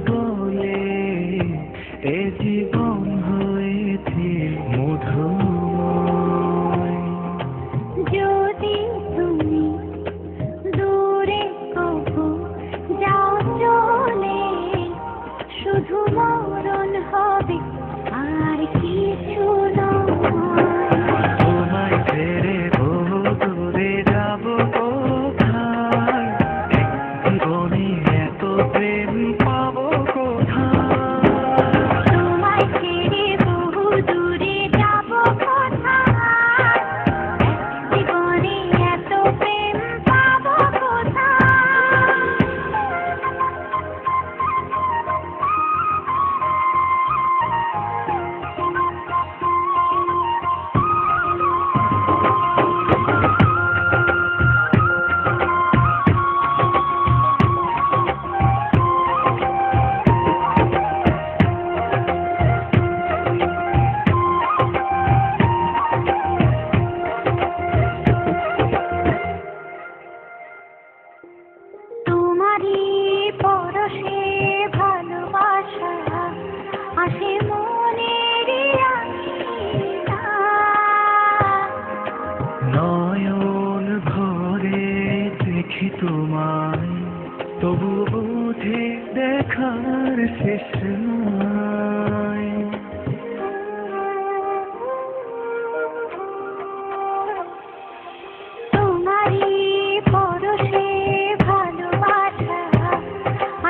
বলে এ জীবন হয়েছে মধুময়। যদি তুমি দূরে কবু যাও চলে, শুধু মরণ হবে আর কিছু নয়। তোমায় ছেড়ে বহু দূরে যাব কোথায়, এক জীবনে এত প্রেম পাবো কোথায়। তোমায় ছেড়ে বহু দূরে যাব কোথায়, এক জীবনে এত প্রেম পাবো কোথায়। তোমারই পরশে ভালোবাসা আসে মনের নয়ন ভরে দেখি তোমায়, তবু বুঝি দেখার শেষ নাই। তোমারই পরশে ভালোবাসা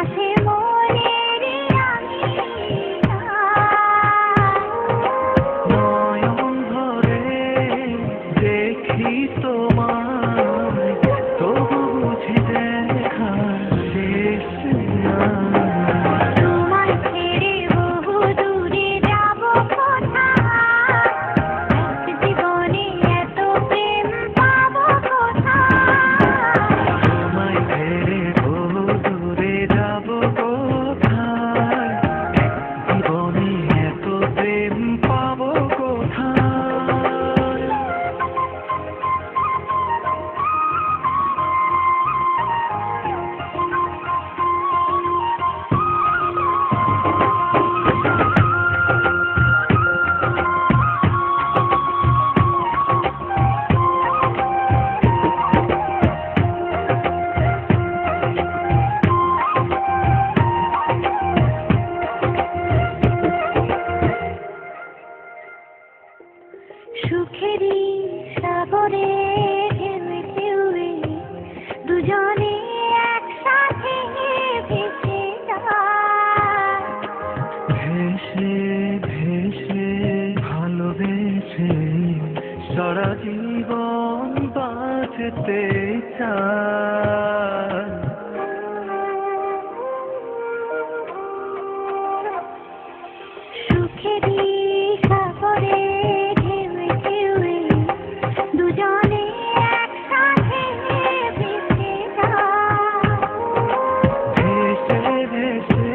আসে মনের নয়ন ভরে দেখি তোমায়, তবু বুঝি দেখার শেষ নাই। তোমায় ছেড়ে বহু দূরে যাব কোথায়, এক জীবনে এত প্রেম পাবো কোথায়। তোমায় ছেড়ে বহু দূরে যাব কোথায়, এক জীবনে এত প্রেম পাবো কোথায়। সুখেরই সাগরে ঢেউয়ে ঢেউয়ে দুজনে একসাথে ভেসে যায়। ভেসে ভেসে ভালোবেসে সারা জীবন বাঁচতে চাই। সুখেরই সাগরে ঢেউয়ে ঢেউয়ে দুজনে একসাথে ভেসে যায়। ভেসে ভেসে